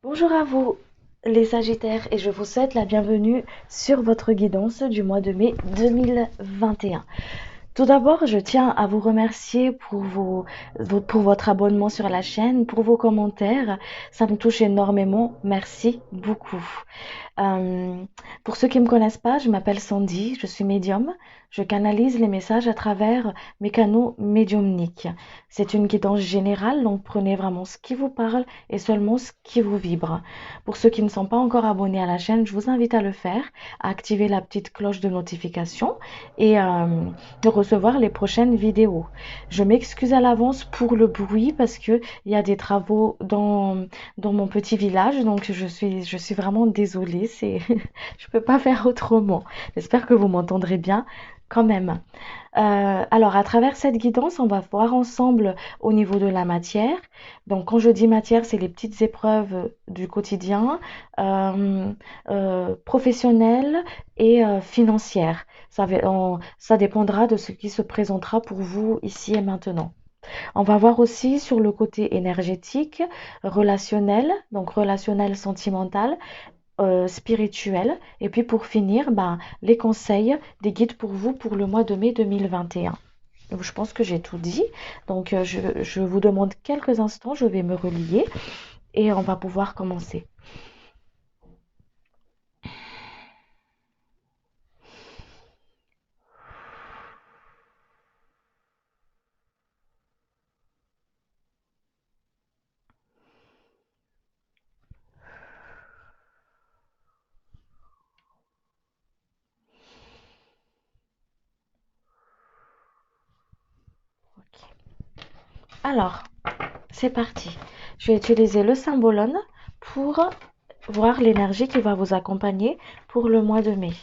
Bonjour à vous, les Sagittaires, et je vous souhaite la bienvenue sur votre guidance du mois de mai 2021. Tout d'abord, je tiens à vous remercier pour votre abonnement sur la chaîne, pour vos commentaires. Ça me touche énormément. Merci beaucoup. Euh, pour ceux qui ne me connaissent pas, je m'appelle Sandy, je suis médium. Je canalise les messages à travers mes canaux médiumniques. C'est une guidance générale, donc prenez vraiment ce qui vous parle et seulement ce qui vous vibre. Pour ceux qui ne sont pas encore abonnés à la chaîne, je vous invite à le faire, à activer la petite cloche de notification et de recevoir les prochaines vidéos. Je m'excuse à l'avance pour le bruit parce que il y a des travaux dans mon petit village, donc je suis vraiment désolée, je peux pas faire autrement. J'espère que vous m'entendrez bien quand même. Alors, à travers cette guidance, on va voir ensemble au niveau de la matière. Donc, quand je dis matière, c'est les petites épreuves du quotidien, euh, professionnelles et financières. Ça dépendra de ce qui se présentera pour vous ici et maintenant. On va voir aussi sur le côté énergétique, relationnel, donc relationnel sentimental, spirituel. Et puis pour finir, ben, les conseils, des guides pour vous pour le mois de mai 2021. Je pense que j'ai tout dit. Donc je vous demande quelques instants, je vais me relier et on va pouvoir commencer. Ok. Alors, c'est parti. Je vais utiliser le symbolone pour voir l'énergie qui va vous accompagner pour le mois de mai.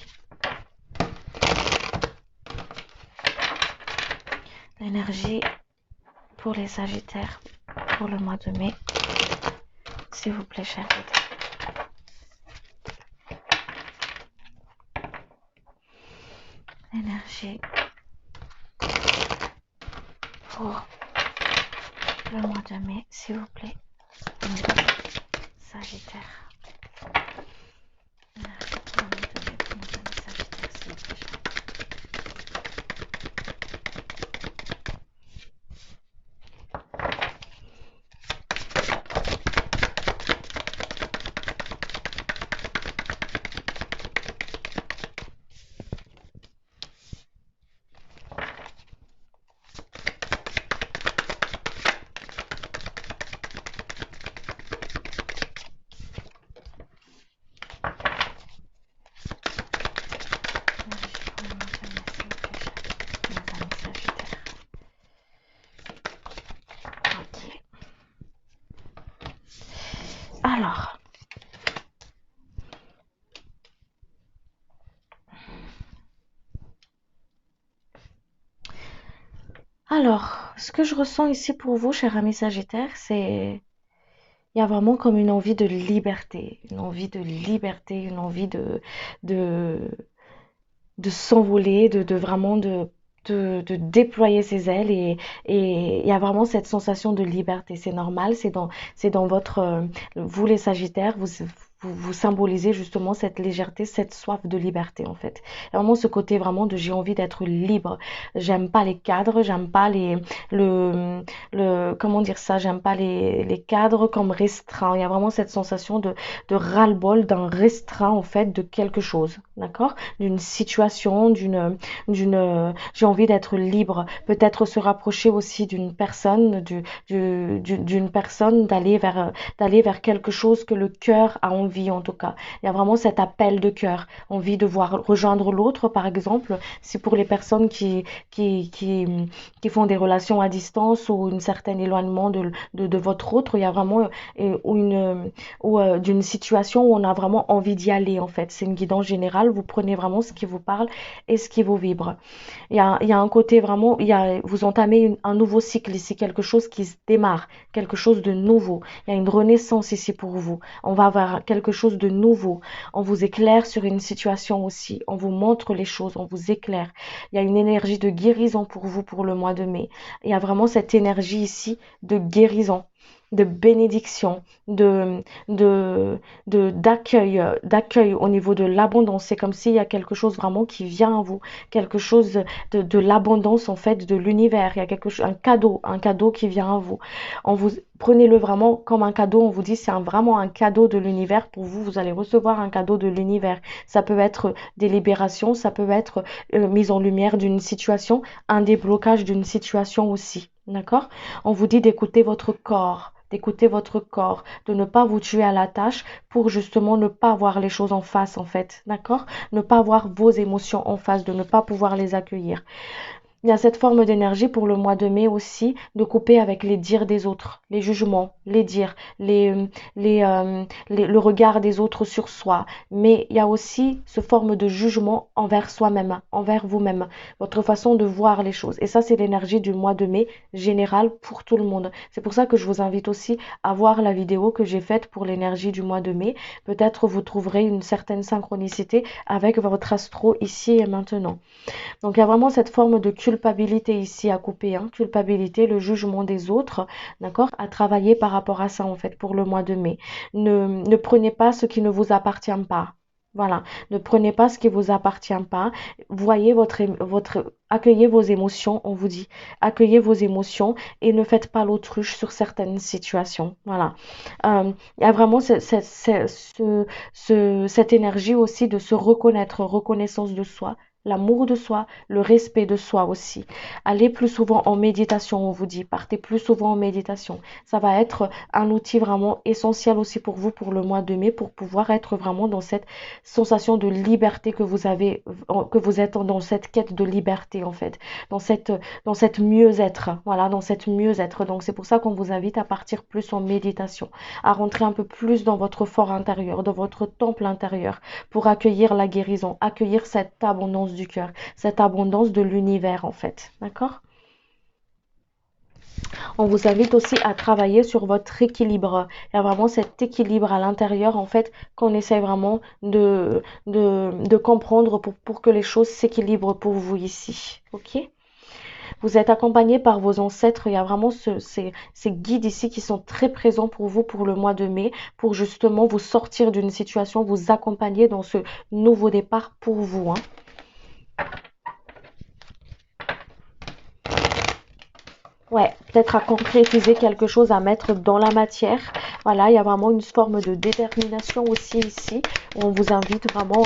L'énergie pour les Sagittaires pour le mois de mai. S'il vous plaît, cher guide. L'énergie pour le mois de mai, s'il vous plaît. Sagittaire. Énergie pour le mois de mai, Sagittaire, s'il vous plaît. Alors, ce que je ressens ici pour vous, cher ami Sagittaire, il y a vraiment comme une envie de liberté, une envie de, de s'envoler, de vraiment de déployer ses ailes et il y a vraiment cette sensation de liberté. C'est normal, c'est dans votre, vous les Sagittaires, vous symbolisez justement cette légèreté, cette soif de liberté en fait. Il y a vraiment ce côté vraiment de j'ai envie d'être libre. J'aime pas les cadres, j'aime pas comment dire ça, j'aime pas les cadres comme restreints. Il y a vraiment cette sensation de ras-le-bol, d'un restreint en fait de quelque chose, d'accord? D'une situation, j'ai envie d'être libre, peut-être se rapprocher aussi d'une personne, d'une personne, d'aller vers quelque chose que le cœur a envie en tout cas. Il y a vraiment cet appel de cœur, envie de voir rejoindre l'autre par exemple, si pour les personnes qui, qui, qui font des relations à distance ou un certain éloignement de votre autre, il y a vraiment d'une situation où on a vraiment envie d'y aller en fait. C'est une guidance générale, vous prenez vraiment ce qui vous parle et ce qui vous vibre. Il y a un côté vraiment, vous entamez un nouveau cycle ici, quelque chose qui se démarre, quelque chose de nouveau. Il y a une renaissance ici pour vous. On va avoir quelque chose de nouveau. On vous éclaire sur une situation aussi. On vous montre les choses, on vous éclaire. Il y a une énergie de guérison pour vous pour le mois de mai. Il y a vraiment cette énergie ici de guérison. de bénédiction, d'accueil au niveau de l'abondance. C'est comme s'il y a quelque chose vraiment qui vient à vous, quelque chose de l'abondance en fait de l'univers. Il y a quelque chose, un cadeau qui vient à vous. Prenez-le vraiment comme un cadeau. On vous dit c'est vraiment un cadeau de l'univers pour vous. Vous allez recevoir un cadeau de l'univers. Ça peut être des libérations, ça peut être mise en lumière d'une situation, un déblocage d'une situation aussi. D'accord? On vous dit d'écouter votre corps, de ne pas vous tuer à la tâche pour justement ne pas voir les choses en face en fait, d'accord? Ne pas voir vos émotions en face, de ne pas pouvoir les accueillir. Il y a cette forme d'énergie pour le mois de mai aussi, de couper avec les dires des autres, les jugements, les dires, le regard des autres sur soi. Mais il y a aussi ce forme de jugement envers soi-même, envers vous-même, votre façon de voir les choses. Et ça, c'est l'énergie du mois de mai général pour tout le monde. C'est pour ça que je vous invite aussi à voir la vidéo que j'ai faite pour l'énergie du mois de mai. Peut-être vous trouverez une certaine synchronicité avec votre astro ici et maintenant. Donc il y a vraiment cette forme de culpabilité ici à couper, hein, culpabilité, le jugement des autres, d'accord, à travailler par rapport à ça en fait pour le mois de mai. Ne prenez pas ce qui ne vous appartient pas. Voilà, ne prenez pas ce qui vous appartient pas. Voyez accueillez vos émotions, on vous dit, accueillez vos émotions et ne faites pas l'autruche sur certaines situations. Voilà, il y a vraiment cette énergie aussi de se reconnaître, reconnaissance de soi, l'amour de soi, le respect de soi aussi. Allez plus souvent en méditation, on vous dit. Partez plus souvent en méditation. Ça va être un outil vraiment essentiel aussi pour vous pour le mois de mai, pour pouvoir être vraiment dans cette sensation de liberté que vous avez, que vous êtes dans cette quête de liberté en fait, dans cette mieux-être, voilà, dans cette mieux-être. Donc c'est pour ça qu'on vous invite à partir plus en méditation, à rentrer un peu plus dans votre fort intérieur, dans votre temple intérieur, pour accueillir la guérison, accueillir cette abondance du cœur, cette abondance de l'univers en fait. D'accord? On vous invite aussi à travailler sur votre équilibre. Il y a vraiment cet équilibre à l'intérieur en fait qu'on essaie vraiment de comprendre pour que les choses s'équilibrent pour vous ici. Ok? Vous êtes accompagné par vos ancêtres. Il y a vraiment ces guides ici qui sont très présents pour vous pour le mois de mai, pour justement vous sortir d'une situation, vous accompagner dans ce nouveau départ pour vous. Hein. Ouais, peut-être à concrétiser quelque chose, à mettre dans la matière. Voilà, il y a vraiment une forme de détermination aussi ici. Où on vous invite vraiment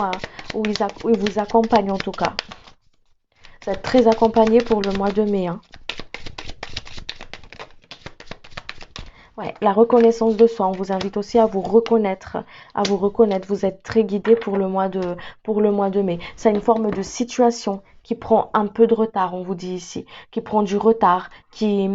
où ils vous accompagnent en tout cas. Vous êtes très accompagné pour le mois de mai. Hein. Ouais, la reconnaissance de soi. On vous invite aussi à vous reconnaître, à vous reconnaître. Vous êtes très guidé pour le mois de mai. C'est une forme de situation qui prend un peu de retard, on vous dit ici, qui prend du retard, qui,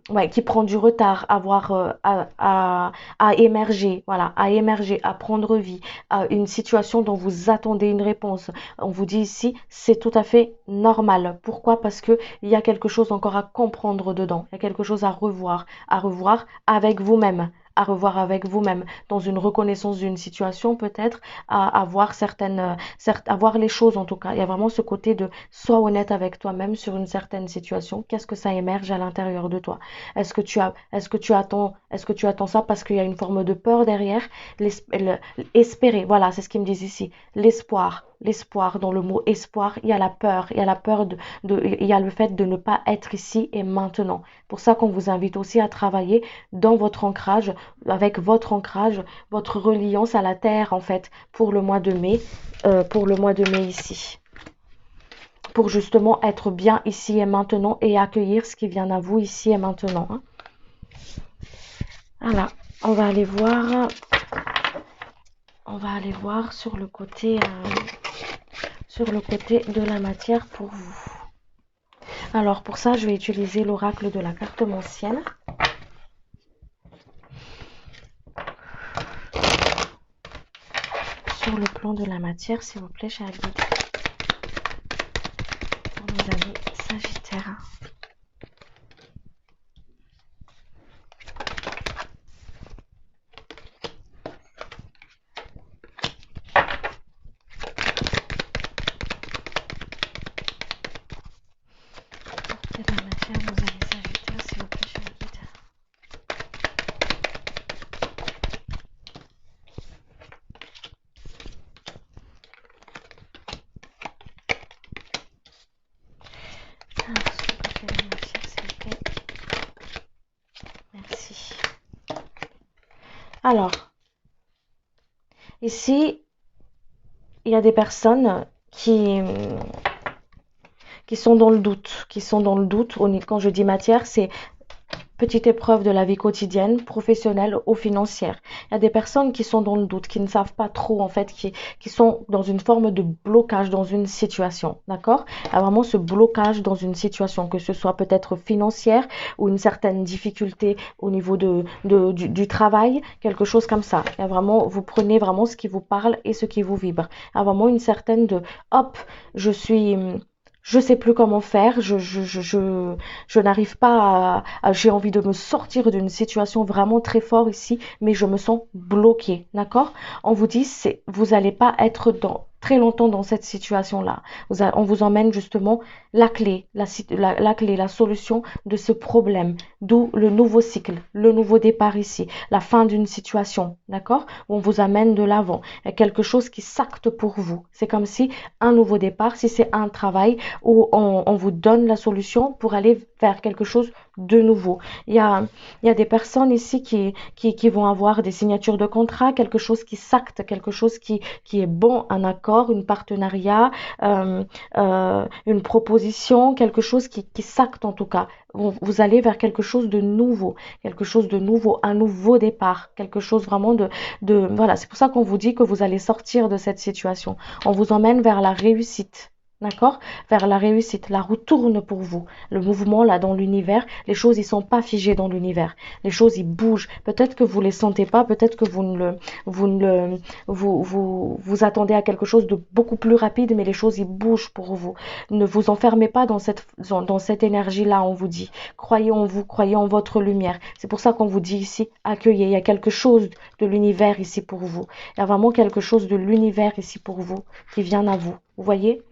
ouais, qui prend du retard à voir, à émerger, voilà, à émerger, à prendre vie, à une situation dont vous attendez une réponse. On vous dit ici, c'est tout à fait normal. Pourquoi? Parce que il y a quelque chose encore à comprendre dedans. Il y a quelque chose à revoir avec vous-même, à revoir avec vous-même, dans une reconnaissance d'une situation peut-être, à voir à voir les choses en tout cas. Il y a vraiment ce côté de sois honnête avec toi-même sur une certaine situation. Qu'est-ce que ça émerge à l'intérieur de toi? Est-ce que tu attends ça parce qu'il y a une forme de peur derrière? Espérer, voilà, c'est ce qu'ils me disent ici. L'espoir, dans le mot espoir, il y a la peur, il y a le fait de ne pas être ici et maintenant. Pour ça qu'on vous invite aussi à travailler dans votre ancrage, avec votre reliance à la terre en fait, pour le mois de mai ici. Pour justement être bien ici et maintenant et accueillir ce qui vient à vous ici et maintenant. Hein. Voilà, on va aller voir. On va aller voir sur le côté de la matière pour vous. Alors pour ça, je vais utiliser l'oracle de la cartomancienne. Sur le plan de la matière, s'il vous plaît, chers guides. Pour nos amis sagittaires. De la matière, nos amis sagittaires, s'il vous plaît, chers guides. Alors, ici, il y a des personnes qui sont dans le doute, qui sont dans le doute. Quand je dis matière, c'est petite épreuve de la vie quotidienne, professionnelle ou financière. Il y a des personnes qui sont dans le doute, qui ne savent pas trop en fait, qui sont dans une forme de blocage dans une situation, d'accord? Il y a vraiment ce blocage dans une situation, que ce soit peut-être financière ou une certaine difficulté au niveau du travail, quelque chose comme ça. Il y a vraiment, vous prenez vraiment ce qui vous parle et ce qui vous vibre. Il y a vraiment une certaine de, hop, je suis... Je sais plus comment faire, je n'arrive pas j'ai envie de me sortir d'une situation vraiment très forte ici, mais je me sens bloquée, d'accord? On vous dit, vous allez pas être très longtemps dans cette situation-là. On vous emmène justement la clé, la clé, la solution de ce problème, d'où le nouveau cycle, le nouveau départ ici, la fin d'une situation, d'accord? On vous amène de l'avant. Il y a quelque chose qui s'acte pour vous. C'est comme si un nouveau départ, si c'est un travail, où on vous donne la solution pour aller vers quelque chose de nouveau. Il y a des personnes ici qui vont avoir des signatures de contrat, quelque chose qui s'acte, quelque chose qui est bon, un accord, un partenariat, une proposition, quelque chose qui s'acte en tout cas. Vous allez vers quelque chose de nouveau, un nouveau départ, quelque chose vraiment voilà. C'est pour ça qu'on vous dit que vous allez sortir de cette situation. On vous emmène vers la réussite. D'accord? Vers la réussite. La roue tourne pour vous. Le mouvement, là, dans l'univers, les choses, ils sont pas figées dans l'univers. Les choses, ils bougent. Peut-être que vous les sentez pas, peut-être que vous ne le, vous attendez à quelque chose de beaucoup plus rapide, mais les choses, ils bougent pour vous. Ne vous enfermez pas dans cette énergie-là, on vous dit. Croyez en vous, croyez en votre lumière. C'est pour ça qu'on vous dit ici, accueillez. Il y a quelque chose de l'univers ici pour vous. Il y a vraiment quelque chose de l'univers ici pour vous qui vient à vous. Vous voyez?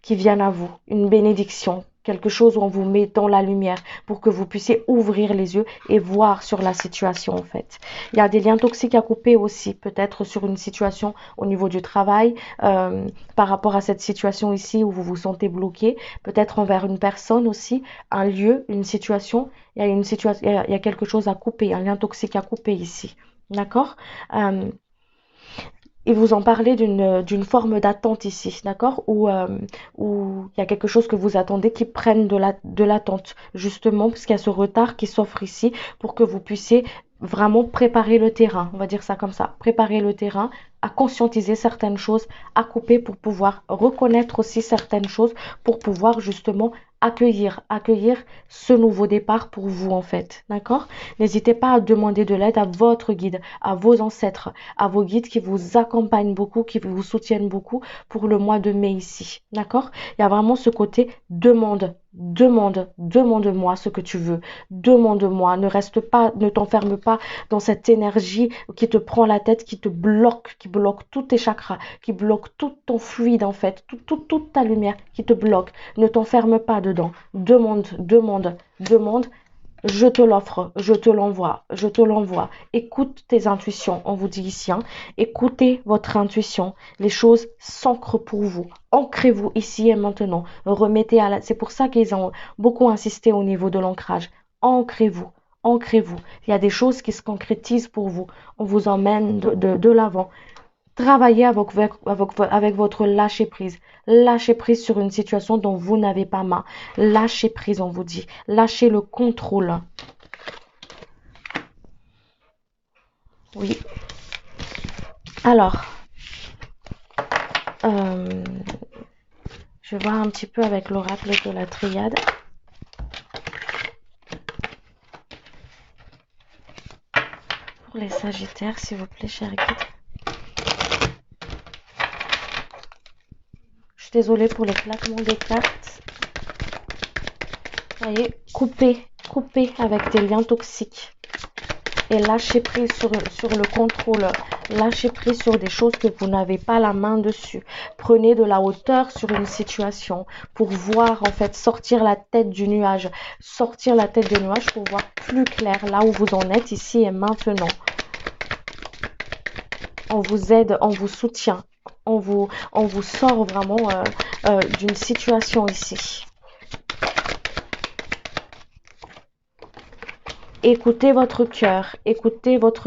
Qui viennent à vous, une bénédiction, quelque chose où on vous met dans la lumière pour que vous puissiez ouvrir les yeux et voir sur la situation en fait. Il y a des liens toxiques à couper aussi, peut-être sur une situation au niveau du travail, par rapport à cette situation ici où vous vous sentez bloqué, peut-être envers une personne aussi, un lieu, une situation. Il y a il y a quelque chose à couper, un lien toxique à couper ici. D'accord? Et vous en parlez d'une forme d'attente ici, d'accord? Où il y a quelque chose que vous attendez qui prenne de l'attente, justement, parce qu'il y a ce retard qui s'offre ici pour que vous puissiez vraiment préparer le terrain, on va dire ça comme ça, préparer le terrain, à conscientiser certaines choses, à couper pour pouvoir reconnaître aussi certaines choses, pour pouvoir justement accueillir ce nouveau départ pour vous en fait, d'accord? N'hésitez pas à demander de l'aide à votre guide, à vos ancêtres, à vos guides qui vous accompagnent beaucoup, qui vous soutiennent beaucoup pour le mois de mai ici. D'accord? Il y a vraiment ce côté demande-moi ce que tu veux. Demande-moi. Ne reste pas, ne t'enferme pas dans cette énergie qui te prend la tête, qui bloque tous tes chakras, qui bloque tout ton fluide en fait, toute ta lumière qui te bloque. Ne t'enferme pas dedans. Demande. Je te l'offre, je te l'envoie. Écoute tes intuitions, on vous dit ici. Hein. Écoutez votre intuition. Les choses s'ancrent pour vous. Ancrez-vous ici et maintenant. Remettez à la... C'est pour ça qu'ils ont beaucoup insisté au niveau de l'ancrage. Ancrez-vous, ancrez-vous. Il y a des choses qui se concrétisent pour vous. On vous emmène de l'avant. Travaillez avec votre lâcher prise. Lâchez prise sur une situation dont vous n'avez pas main. Lâchez prise, on vous dit. Lâchez le contrôle. Oui. Alors, euh, je vais voir un petit peu avec l'oracle de la triade. Pour les sagittaires, s'il vous plaît, cher guide. Je suis désolée pour les claquements des cartes. Vous voyez, coupez avec des liens toxiques. Et lâchez prise sur le contrôle. Lâchez prise sur des choses que vous n'avez pas la main dessus. Prenez de la hauteur sur une situation pour voir, en fait, sortir la tête du nuage. Sortir la tête du nuage pour voir plus clair là où vous en êtes ici et maintenant. On vous aide, on vous soutient. On vous sort vraiment d'une situation ici. écoutez votre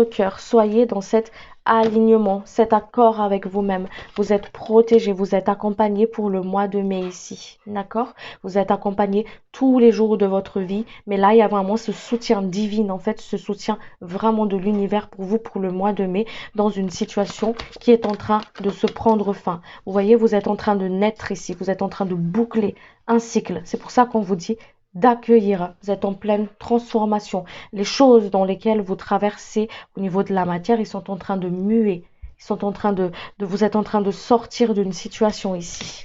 cœur, soyez dans cet alignement, cet accord avec vous-même. Vous êtes protégé, vous êtes accompagné pour le mois de mai ici, d'accord? Vous êtes accompagné tous les jours de votre vie, mais là, il y a vraiment ce soutien divin, en fait, ce soutien vraiment de l'univers pour vous pour le mois de mai, dans une situation qui est en train de se prendre fin. Vous voyez, vous êtes en train de naître ici, vous êtes en train de boucler un cycle. C'est pour ça qu'on vous dit d'accueillir. Vous êtes en pleine transformation. Les choses dans lesquelles vous traversez au niveau de la matière, ils sont en train de muer. Ils sont en train vous êtes en train de sortir d'une situation ici.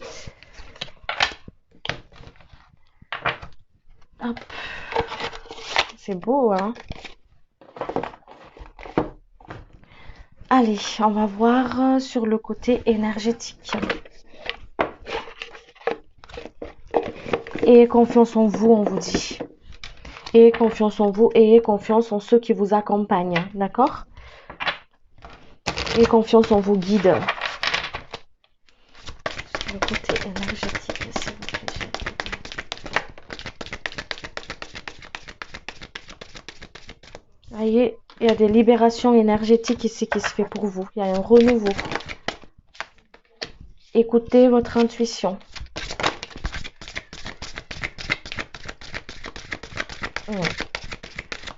Hop. C'est beau, hein? Allez, on va voir sur le côté énergétique. Ayez confiance en vous, on vous dit. Ayez confiance en vous, ayez confiance en ceux qui vous accompagnent, d'accord? Ayez confiance en vos guides. Le côté énergétique, s'il vous plaît. Voyez, il y a des libérations énergétiques ici qui se fait pour vous. Il y a un renouveau. Écoutez votre intuition.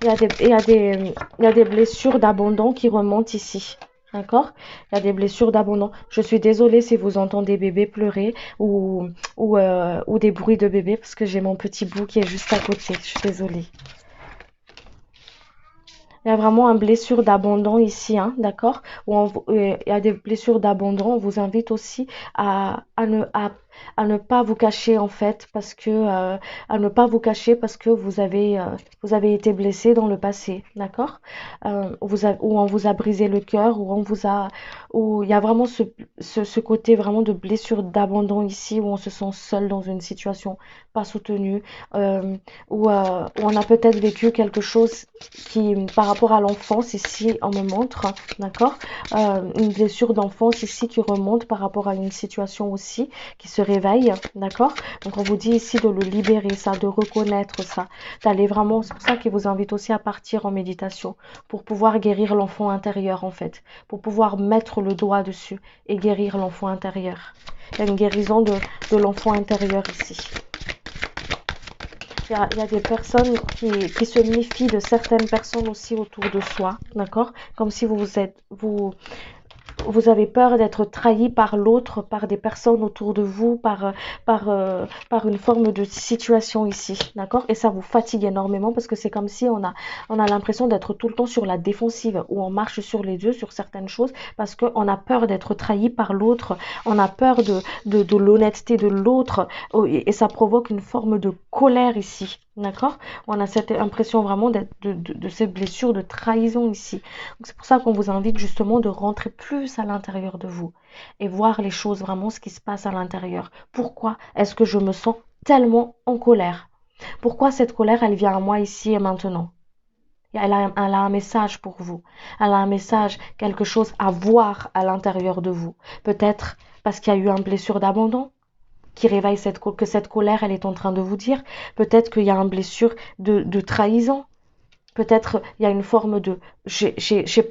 Il y a des blessures d'abandon qui remontent ici. D'accord? Il y a des blessures d'abandon. Je suis désolée si vous entendez bébé pleurer ou des bruits de bébé parce que j'ai mon petit bout qui est juste à côté. Je suis désolée. Il y a vraiment une blessure d'abandon ici, hein, d'accord? Il y a des blessures d'abandon. On vous invite aussi à ne pas vous cacher en fait, à ne pas vous cacher parce que vous avez été blessé dans le passé, d'accord? Où on vous a brisé le cœur, où il y a vraiment ce côté vraiment de blessure d'abandon ici, où on se sent seul dans une situation pas soutenue, où on a peut-être vécu quelque chose qui, par rapport à l'enfance, ici, on me montre, d'accord, une blessure d'enfance ici qui remonte par rapport à une situation aussi, qui se réveille, d'accord. Donc on vous dit ici de le libérer, ça, de reconnaître ça, d'aller vraiment, c'est pour ça qu'il vous invite aussi à partir en méditation, pour pouvoir guérir l'enfant intérieur en fait, pour pouvoir mettre le doigt dessus et guérir l'enfant intérieur. Il y a une guérison de l'enfant intérieur ici. Il y a des personnes qui se méfient de certaines personnes aussi autour de soi, d'accord? Comme si vous avez peur d'être trahi par l'autre, par des personnes autour de vous, par une forme de situation ici, d'accord? Et ça vous fatigue énormément parce que c'est comme si on a l'impression d'être tout le temps sur la défensive, où on marche sur les œufs sur certaines choses parce qu'on a peur d'être trahi par l'autre, on a peur de l'honnêteté de l'autre et ça provoque une forme de colère ici, d'accord? On a cette impression vraiment de cette blessure de trahison ici. Donc c'est pour ça qu'on vous invite justement de rentrer plus à l'intérieur de vous et voir les choses vraiment, ce qui se passe à l'intérieur. Pourquoi est-ce que je me sens tellement en colère? Pourquoi cette colère, elle vient à moi ici et maintenant? Elle a un message pour vous. Elle a un message, quelque chose à voir à l'intérieur de vous. Peut-être parce qu'il y a eu une blessure d'abandon qui réveille que cette colère, elle est en train de vous dire. Peut-être qu'il y a une blessure de trahison. Peut-être il y a une forme de j'ai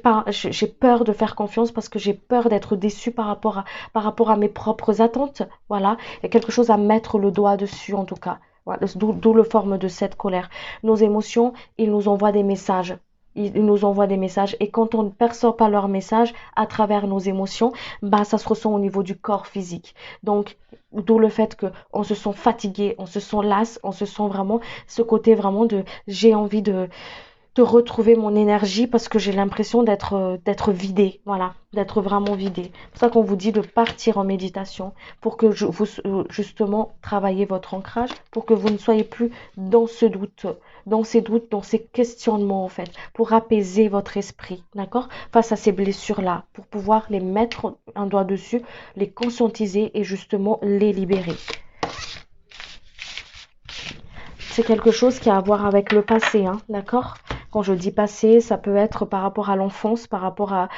peur de faire confiance parce que j'ai peur d'être déçue par rapport à mes propres attentes. Voilà, il y a quelque chose à mettre le doigt dessus en tout cas. Voilà, d'où le forme de cette colère. Nos émotions, ils nous envoient des messages. Ils nous envoient des messages et quand on ne perçoit pas leurs messages à travers nos émotions, bah ça se ressent au niveau du corps physique. Donc d'où le fait que on se sent fatigué, on se sent lasse, on se sent vraiment ce côté vraiment de j'ai envie de retrouver mon énergie parce que j'ai l'impression d'être vidée, voilà, d'être vraiment vidée. C'est pour ça qu'on vous dit de partir en méditation pour que vous justement travaillez votre ancrage, pour que vous ne soyez plus dans ce doute, dans ces doutes, dans ces questionnements en fait, pour apaiser votre esprit, d'accord, face à ces blessures-là, pour pouvoir les mettre un doigt dessus, les conscientiser et justement les libérer. C'est quelque chose qui a à voir avec le passé, hein, d'accord? Quand je dis passé, ça peut être par rapport à l'enfance, par rapport à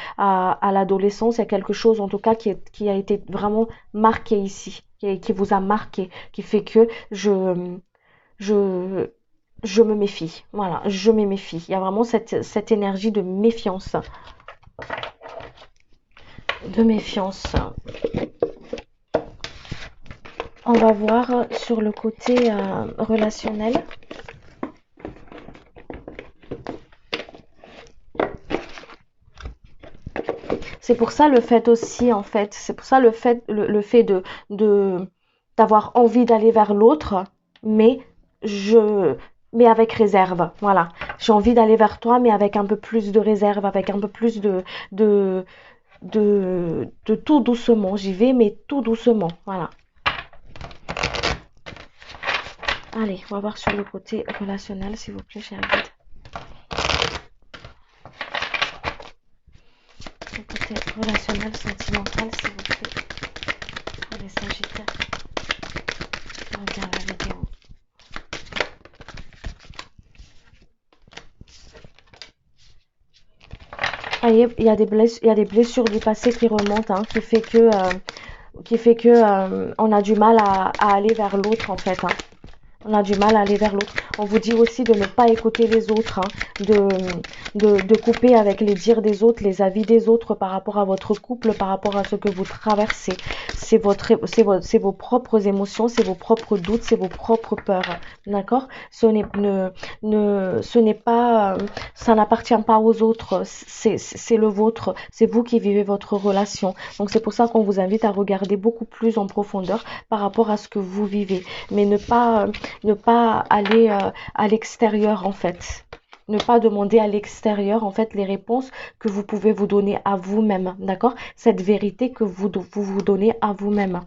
l'adolescence. Il y a quelque chose en tout cas qui a été vraiment marqué ici, qui vous a marqué, qui fait que je je me méfie. Voilà, je me méfie. Il y a vraiment cette énergie de méfiance. De méfiance. On va voir sur le côté relationnel. C'est pour ça le fait aussi, en fait, c'est pour ça le fait de d'avoir envie d'aller vers l'autre, mais je, mais avec réserve. Voilà, j'ai envie d'aller vers toi, mais avec un peu plus de réserve, avec un peu plus de, de tout doucement. J'y vais, mais tout doucement. Voilà. Allez, on va voir sur le côté relationnel, s'il vous plaît, cher guide. Le côté relationnel, sentimental, s'il vous plaît, pour les sagittaires. On regarde la vidéo. Voyez, il y a des blessures du passé qui remontent, hein, qui fait que on a du mal à aller vers l'autre en fait. Hein. On a du mal à aller vers l'autre. On vous dit aussi de ne pas écouter les autres, hein, de couper avec les dires des autres, les avis des autres par rapport à votre couple, par rapport à ce que vous traversez. C'est vos propres émotions, c'est vos propres doutes, c'est vos propres peurs. D'accord? Ce n'est pas, ça n'appartient pas aux autres, c'est le vôtre, c'est vous qui vivez votre relation. Donc c'est pour ça qu'on vous invite à regarder beaucoup plus en profondeur par rapport à ce que vous vivez, mais ne pas aller à l'extérieur en fait. Ne pas demander à l'extérieur en fait les réponses que vous pouvez vous donner à vous-même, d'accord? Cette vérité que vous donnez à vous-même.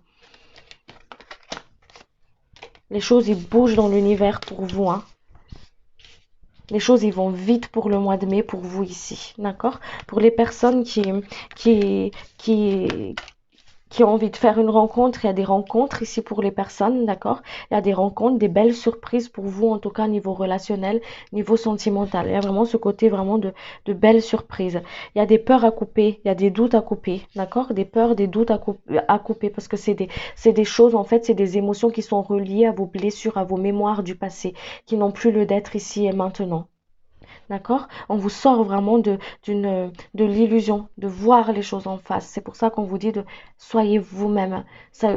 Les choses ils bougent dans l'univers pour vous, hein. Les choses ils vont vite pour le mois de mai pour vous ici, d'accord? Pour les personnes qui, qui, qui ont envie de faire une rencontre, il y a des rencontres ici pour les personnes, d'accord? Il y a des rencontres, des belles surprises pour vous, en tout cas niveau relationnel, niveau sentimental. Il y a vraiment ce côté vraiment de belles surprises. Il y a des peurs à couper, il y a des doutes à couper, d'accord? Des peurs, des doutes à couper parce que c'est des choses, en fait, c'est des émotions qui sont reliées à vos blessures, à vos mémoires du passé, qui n'ont plus le d'être ici et maintenant. D'accord? On vous sort vraiment de l'illusion, de voir les choses en face. C'est pour ça qu'on vous dit de soyez vous-même.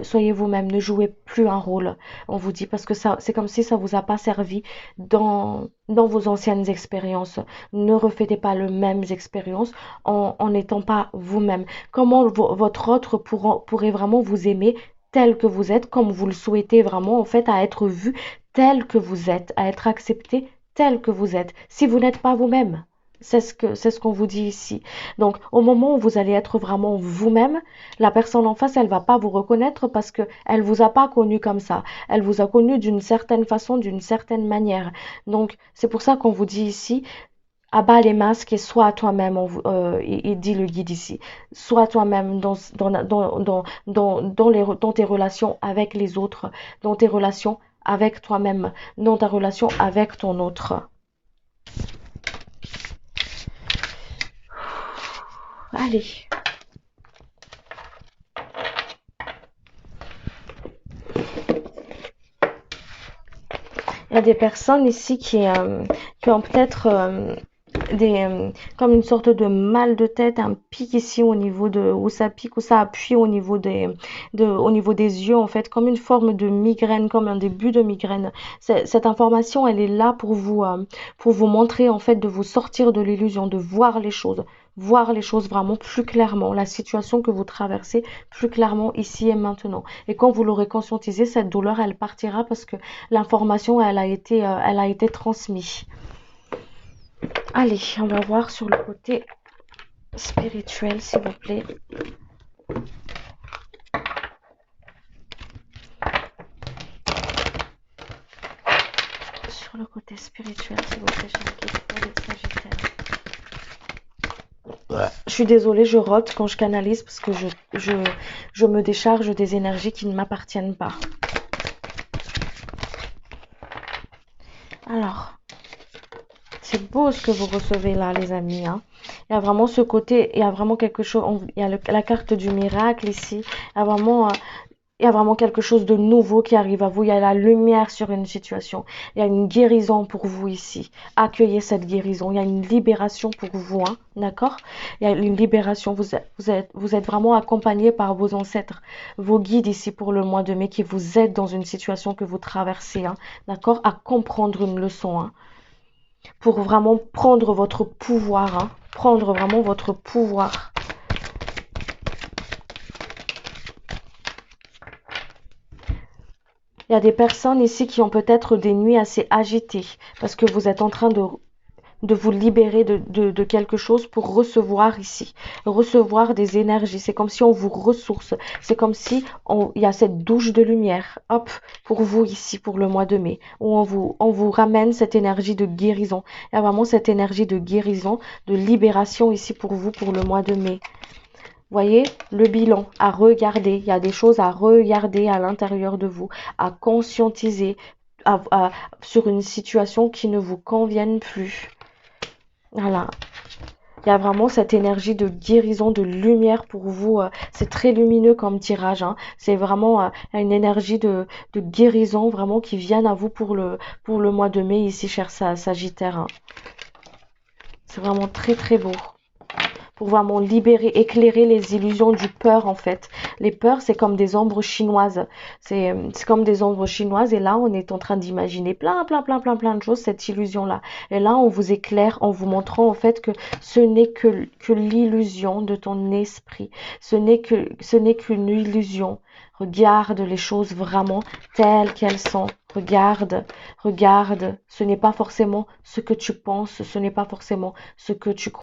Soyez vous-même, ne jouez plus un rôle. On vous dit parce que ça, c'est comme si ça vous a pas servi dans vos anciennes expériences. Ne refaites pas les mêmes expériences en n'étant pas vous-même. Comment votre autre pourrait vraiment vous aimer tel que vous êtes, comme vous le souhaitez vraiment, en fait, à être vu tel que vous êtes, à être accepté tel que vous êtes, si vous n'êtes pas vous-même. C'est ce qu'on vous dit ici. Donc, au moment où vous allez être vraiment vous-même, la personne en face, elle va pas vous reconnaître parce que elle vous a pas connu comme ça. Elle vous a connu d'une certaine façon, d'une certaine manière. Donc, c'est pour ça qu'on vous dit ici, abat les masques et sois toi-même. Il dit le guide ici. Sois toi-même dans tes relations avec les autres, dans tes relations avec toi-même, dans ta relation avec ton autre. Allez. Il y a des personnes ici qui ont peut-être comme une sorte de mal de tête, un pic ici au niveau de où ça pique, où ça appuie au niveau au niveau des yeux en fait, comme une forme de migraine, comme un début de migraine. Cette information, elle est là pour vous montrer en fait de vous sortir de l'illusion, de voir les choses vraiment plus clairement, la situation que vous traversez plus clairement ici et maintenant. Et quand vous l'aurez conscientisé, cette douleur, elle partira parce que l'information, elle a été transmise. Allez, on va voir sur le côté spirituel, s'il vous plaît. Sur le côté spirituel, s'il vous plaît, pour les Sagittaires. Je suis désolée, je rote quand je canalise parce que je me décharge des énergies qui ne m'appartiennent pas. Alors, c'est beau ce que vous recevez là, les amis. Hein. Il y a vraiment ce côté, il y a vraiment quelque chose. Il y a la carte du miracle ici. Il y a vraiment Il y a vraiment quelque chose de nouveau qui arrive à vous. Il y a la lumière sur une situation. Il y a une guérison pour vous ici. Accueillez cette guérison. Il y a une libération pour vous, hein, d'accord? Il y a une libération. Vous êtes vraiment accompagné par vos ancêtres, vos guides ici pour le mois de mai qui vous aident dans une situation que vous traversez, hein, d'accord? À comprendre une leçon, hein, pour vraiment prendre votre pouvoir, hein, prendre vraiment votre pouvoir. Il y a des personnes ici qui ont peut-être des nuits assez agitées parce que vous êtes en train de vous libérer de quelque chose pour recevoir ici, recevoir des énergies. C'est comme si on vous ressource. C'est comme si il y a cette douche de lumière, hop, pour vous ici, pour le mois de mai, où on vous ramène cette énergie de guérison. Il y a vraiment cette énergie de guérison, de libération ici pour vous, pour le mois de mai. Voyez, le bilan à regarder. Il y a des choses à regarder à l'intérieur de vous, à conscientiser sur une situation qui ne vous convienne plus. Voilà. Il y a vraiment cette énergie de guérison, de lumière pour vous. C'est très lumineux comme tirage, hein. C'est vraiment une énergie de guérison vraiment qui vient à vous pour le mois de mai ici, cher Sagittaire, hein. C'est vraiment très très beau. Pour vraiment libérer, éclairer les illusions du peur en fait. Les peurs, c'est comme des ombres chinoises. C'est comme des ombres chinoises et là, on est en train d'imaginer plein de choses, cette illusion-là. Et là, on vous éclaire en vous montrant en fait que ce n'est que l'illusion de ton esprit. Ce n'est qu'une illusion. Regarde les choses vraiment telles qu'elles sont. Regarde. Ce n'est pas forcément ce que tu penses, ce n'est pas forcément ce que tu crois.